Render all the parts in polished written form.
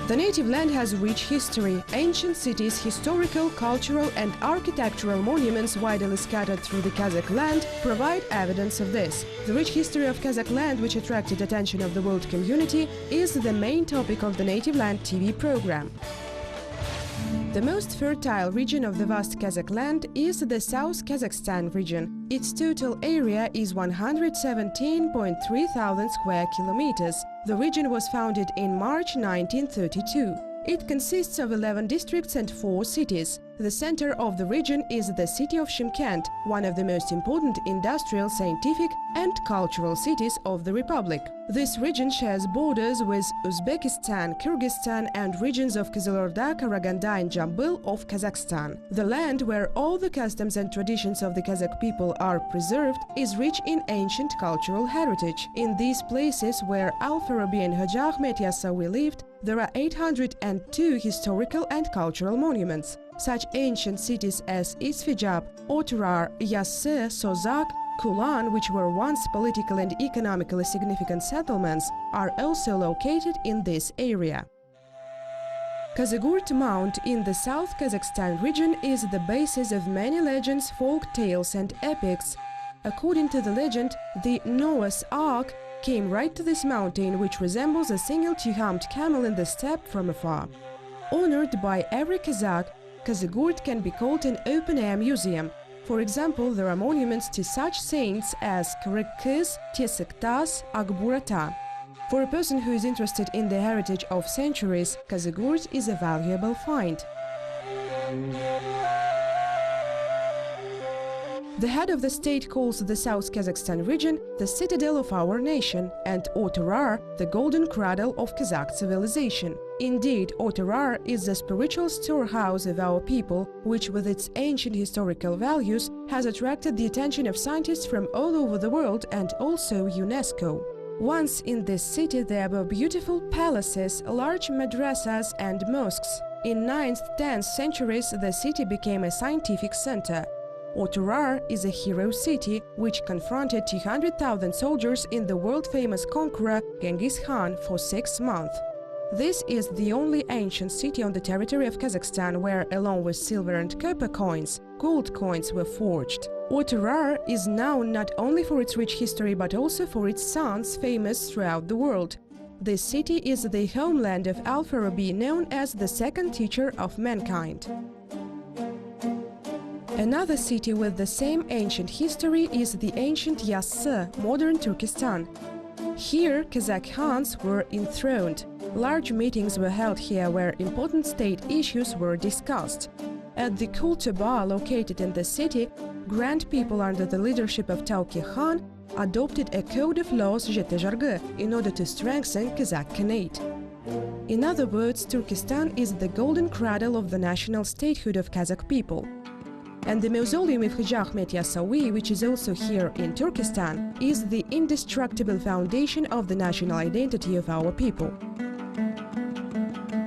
The native land has rich history. Ancient cities, historical, cultural and architectural monuments widely scattered through the Kazakh land provide evidence of this. The rich history of Kazakh land, which attracted attention of the world community, is the main topic of the Native Land TV program. The most fertile region of the vast Kazakh land is the South Kazakhstan region. Its total area is 117.3 thousand square kilometers. The region was founded in March 1932. It consists of 11 districts and 4 cities. The center of the region is the city of Shymkent, one of the most important industrial, scientific and cultural cities of the Republic. This region shares borders with Uzbekistan, Kyrgyzstan and regions of Kizilorda, Karaganda and Jambil of Kazakhstan. The land where all the customs and traditions of the Kazakh people are preserved is rich in ancient cultural heritage. In these places where Al-Farabi and Hoja Ahmed Yassawi lived, there are 802 historical and cultural monuments. Such ancient cities as Isfijab, Otrar, Yasse, Sozak, Kulan, which were once political and economically significant settlements, are also located in this area. Kazagurt Mount in the South Kazakhstan region is the basis of many legends, folk tales and epics. According to the legend, the Noah's Ark came right to this mountain, which resembles a single two-humped camel in the steppe from afar. Honored by every Kazakh, Kazagurt can be called an open-air museum. For example, there are monuments to such saints as Kırıkkız, Tesiktas, Akburata. For a person who is interested in the heritage of centuries, Kazagurt is a valuable find. The head of the state calls the South Kazakhstan region the citadel of our nation and Otrar the golden cradle of Kazakh civilization. Indeed, Otrar is the spiritual storehouse of our people, which with its ancient historical values has attracted the attention of scientists from all over the world and also UNESCO. Once in this city there were beautiful palaces, large madrasas and mosques. In 9th-10th centuries the city became a scientific center. Otrar is a hero city which confronted 200,000 soldiers in the world-famous conqueror Genghis Khan for 6 months. This is the only ancient city on the territory of Kazakhstan where, along with silver and copper coins, gold coins were forged. Otrar is known not only for its rich history but also for its sons, famous throughout the world. This city is the homeland of Al-Farabi, known as the second teacher of mankind. Another city with the same ancient history is the ancient Yasse, modern Turkestan. Here, Kazakh Khans were enthroned. Large meetings were held here where important state issues were discussed. At the Kultuba, located in the city, grand people under the leadership of Tauki Khan adopted a code of laws Jetezhargı in order to strengthen Kazakh Khanate. In other words, Turkestan is the golden cradle of the national statehood of Kazakh people. And the mausoleum of Hoja Ahmed Yassawi, which is also here in Turkestan, is the indestructible foundation of the national identity of our people.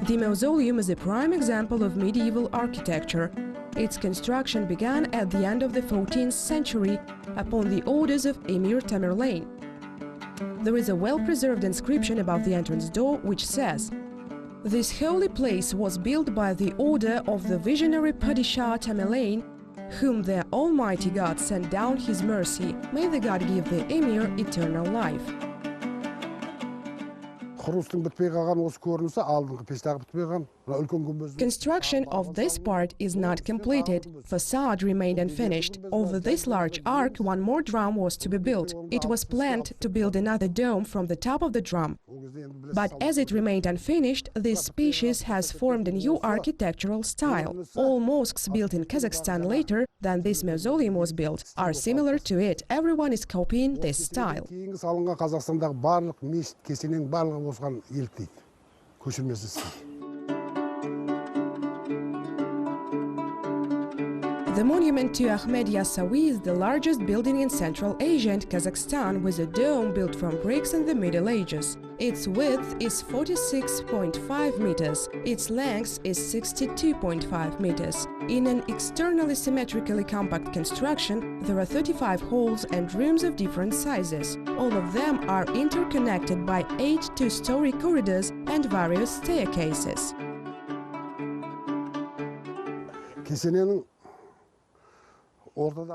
The mausoleum is a prime example of medieval architecture. Its construction began at the end of the 14th century upon the orders of Emir Tamerlane. There is a well-preserved inscription above the entrance door which says, "This holy place was built by the order of the visionary Padishah Tamerlane, whom the Almighty God sent down His mercy. May the God give the Emir eternal life." Construction of this part is not completed. Facade remained unfinished. Over this large arc, one more drum was to be built. It was planned to build another dome from the top of the drum. But as it remained unfinished, this species has formed a new architectural style. All mosques built in Kazakhstan later than this mausoleum was built are similar to it. Everyone is copying this style. The monument to Ahmed Yassawi is the largest building in Central Asia and Kazakhstan, with a dome built from bricks in the Middle Ages. Its width is 46.5 meters, its length is 62.5 meters. In an externally symmetrically compact construction, there are 35 halls and rooms of different sizes. All of them are interconnected by 8 two-story corridors and various staircases.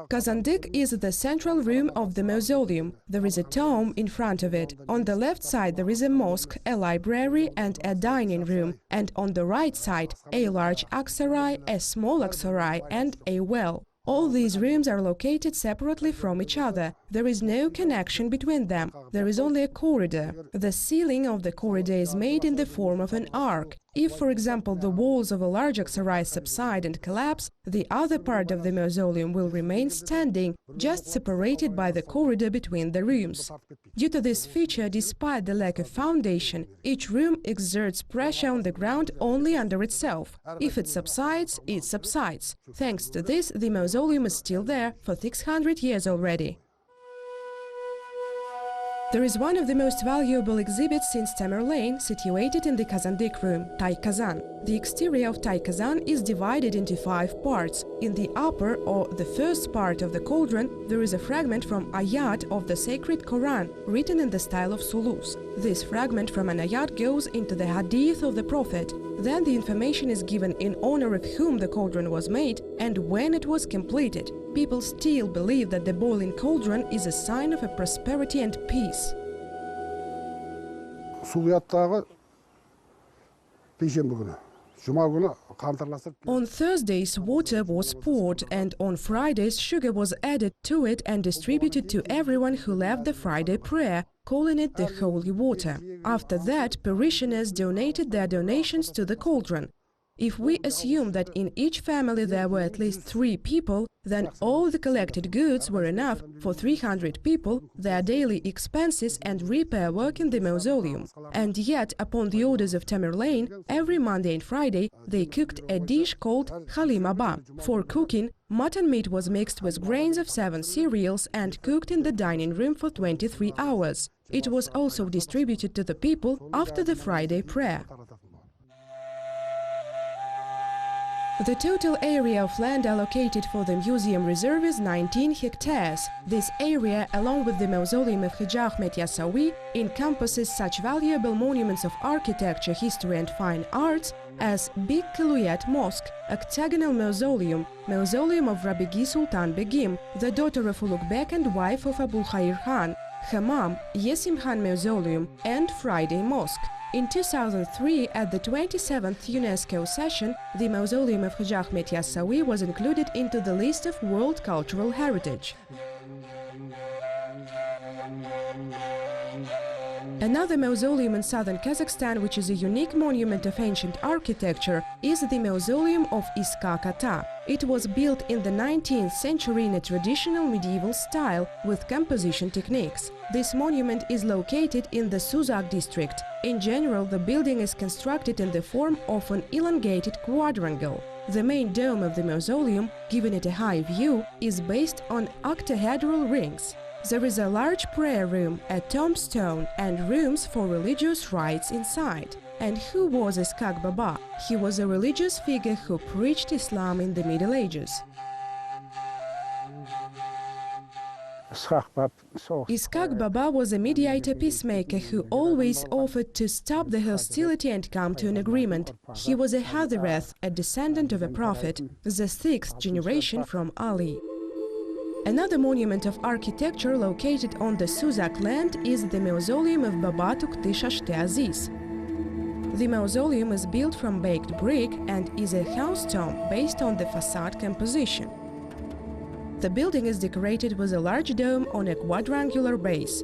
Kazandyk is the central room of the mausoleum. There is a tomb in front of it. On the left side there is a mosque, a library and a dining room. And on the right side, a large aksaray, a small aksaray and a well. All these rooms are located separately from each other. There is no connection between them. There is only a corridor. The ceiling of the corridor is made in the form of an arc. If, for example, the walls of a large aksaray subside and collapse, the other part of the mausoleum will remain standing, just separated by the corridor between the rooms. Due to this feature, despite the lack of foundation, each room exerts pressure on the ground only under itself. If it subsides, it subsides. Thanks to this, the mausoleum is still there for 600 years already. There is one of the most valuable exhibits since Tamerlane, situated in the Kazandyk room, Tai Kazan. The exterior of Tai Kazan is divided into 5 parts. In the upper, or the first part of the cauldron, there is a fragment from ayat of the sacred Quran, written in the style of sulus. This fragment from an ayat goes into the hadith of the Prophet. Then the information is given in honor of whom the cauldron was made and when it was completed. People still believe that the boiling cauldron is a sign of a prosperity and peace. On Thursdays, water was poured, and on Fridays, sugar was added to it and distributed to everyone who left the Friday prayer, calling it the holy water. After that, parishioners donated their donations to the cauldron. If we assume that in each family there were at least 3 people, then all the collected goods were enough for 300 people, their daily expenses and repair work in the mausoleum. And yet, upon the orders of Tamerlane, every Monday and Friday they cooked a dish called halimaba. For cooking, mutton meat was mixed with grains of 7 cereals and cooked in the dining room for 23 hours. It was also distributed to the people after the Friday prayer. The total area of land allocated for the museum reserve is 19 hectares. This area, along with the mausoleum of Hajj Ahmed Yassawi, encompasses such valuable monuments of architecture, history and fine arts as Big Kaluyat Mosque, Octagonal Mausoleum, Mausoleum of Rabigi Sultan Begim, the daughter of Ulugh and wife of Abul Khair Khan, Hammam, Yesim Khan Mausoleum and Friday Mosque. In 2003, at the 27th UNESCO session, the mausoleum of Hajj Ahmed Yassawi was included into the list of World Cultural Heritage. Another mausoleum in southern Kazakhstan, which is a unique monument of ancient architecture, is the mausoleum of Iska Kata. It was built in the 19th century in a traditional medieval style with composition techniques. This monument is located in the Suzak district. In general, the building is constructed in the form of an elongated quadrangle. The main dome of the mausoleum, giving it a high view, is based on octahedral rings. There is a large prayer room, a tombstone and rooms for religious rites inside. And who was Iskak Baba? He was a religious figure who preached Islam in the Middle Ages. Iskak Baba was a mediator peacemaker who always offered to stop the hostility and come to an agreement. He was a Hadireth, a descendant of a prophet, the 6th generation from Ali. Another monument of architecture located on the Suzak land is the mausoleum of Baba Tukti Aziz. The mausoleum is built from baked brick and is a house tomb based on the facade composition. The building is decorated with a large dome on a quadrangular base.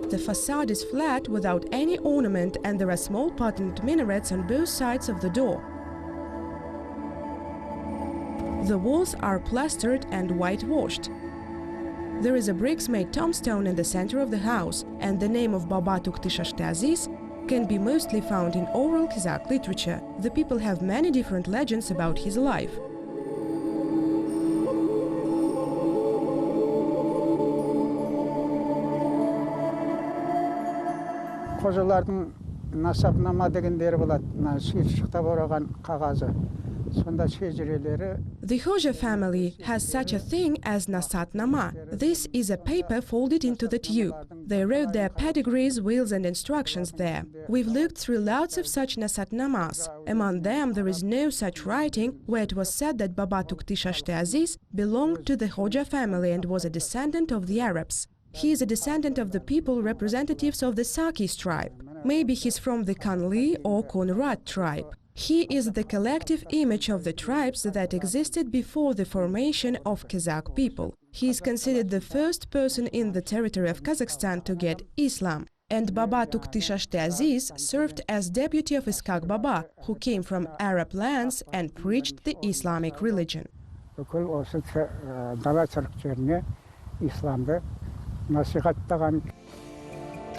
The facade is flat without any ornament and there are small patterned minarets on both sides of the door. The walls are plastered and whitewashed. There is a bricks-made tombstone in the center of the house, and the name of Baba Tukti Aziz can be mostly found in oral Kazakh literature. The people have many different legends about his life. Қожалардың насабнама дегендері болады, мына шиыршықта ораған қағазы. The Hoja family has such a thing as Nasatnama. This is a paper folded into the tube. They wrote their pedigrees, wills and instructions there. We've looked through lots of such Nasatnamas. Among them there is no such writing where it was said that Baba Tuktishashte Aziz belonged to the Hoja family and was a descendant of the Arabs. He is a descendant of the people representatives of the Sakis tribe. Maybe he's from the Kanli or Konrad tribe. He is the collective image of the tribes that existed before the formation of Kazakh people. He is considered the first person in the territory of Kazakhstan to get Islam. And Baba Tuktishashte Aziz served as deputy of Iskak Baba, who came from Arab lands and preached the Islamic religion.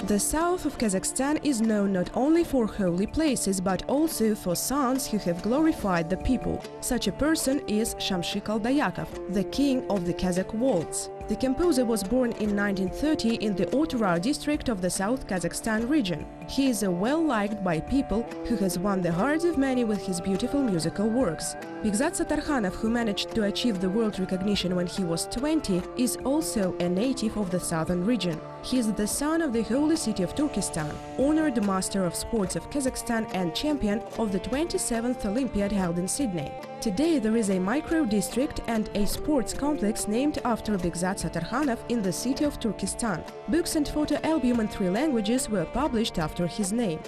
The south of Kazakhstan is known not only for holy places but also for sons who have glorified the people. Such a person is Shamshik Aldayakov, the king of the Kazakh waltz. The composer was born in 1930 in the Oturar district of the South Kazakhstan region. He is well-liked by people who has won the hearts of many with his beautiful musical works. Begzat Satarkhanov, who managed to achieve the world recognition when he was 20, is also a native of the southern region. He is the son of the holy city of Turkestan, honored master of sports of Kazakhstan and champion of the 27th Olympiad held in Sydney. Today there is a micro-district and a sports complex named after Begzat Satarkhanov in the city of Turkestan. Books and photo album in 3 languages were published after his name.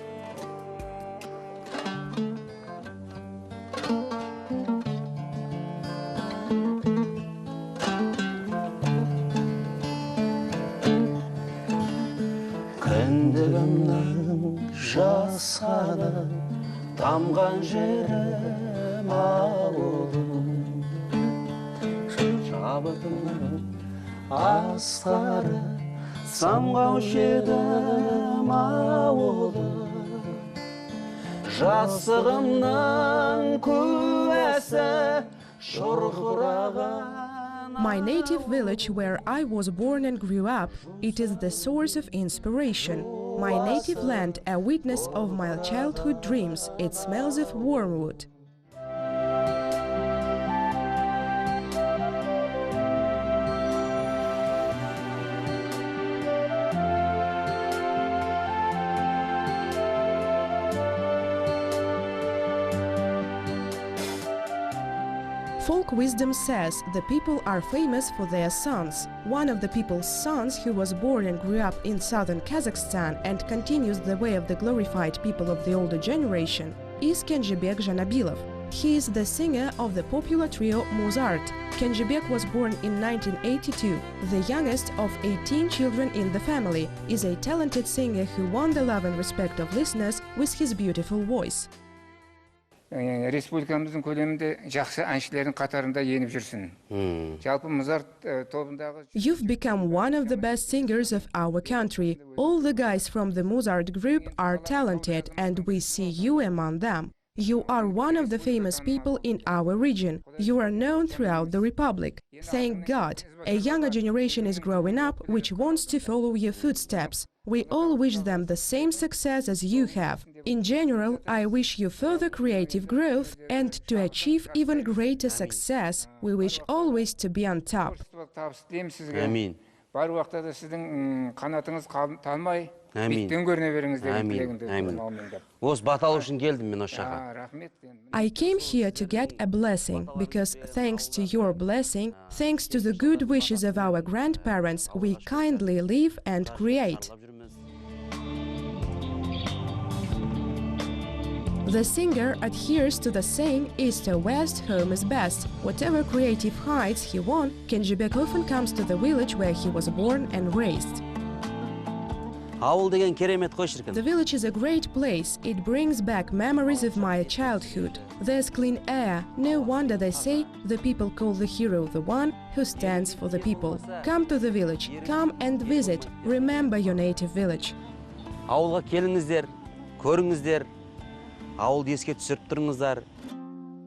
Tamgan жерім ауылым Жабытым асқары Самғаушы едім ауылым Жасығымның куәсі шұрқыраған. My native village where I was born and grew up, it is the source of inspiration. My native land, a witness of my childhood dreams, it smells of wormwood. Folk wisdom says the people are famous for their sons. One of the people's sons who was born and grew up in southern Kazakhstan and continues the way of the glorified people of the older generation is Jibek Janabilov. He is the singer of the popular trio Mozart. Jibek was born in 1982. The youngest of 18 children in the family, is a talented singer who won the love and respect of listeners with his beautiful voice. Республикамыздың көлемінде жақсы әншілердің қатарында еніп жүрсін. Жалпы Mozart тобындағы. You've become one of the best singers of our country. All the guys from the Mozart group are talented and we see you among them. You are one of the famous people in our region. You are known throughout the Republic. Thank God, a younger generation is growing up which wants to follow your footsteps. We all wish them the same success as you have. In general, I wish you further creative growth and to achieve even greater success. We wish always to be on top. Амин. Бар уақытта да сіздің қанатыңыз талмай, биіктен көріне беріңіз деген тілегімді. Осы батал үшін келдім мен осы жаққа. I came here to get a blessing, because thanks to your blessing, thanks to the good wishes of our grandparents, we kindly live and create. The singer adheres to the saying, East or West, home is best. Whatever creative heights he won, Jibek often comes to the village where he was born and raised. Ауыл деген керемет қой шіркін. The village is a great place. It brings back memories of my childhood. There's clean air. No wonder they say the people call the hero the one who stands for the people. Come to the village. Come and visit. Remember your native village. Ауылға келіңіздер, көріңіздер. Ауылды еске түсіріп тұрыңыздар.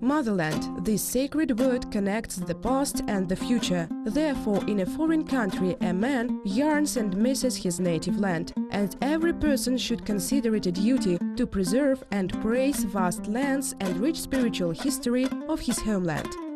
Motherland. This sacred word connects the past and the future. Therefore, in a foreign country, a man yearns and misses his native land, and every person should consider it a duty to preserve and praise vast lands and rich spiritual history of his homeland.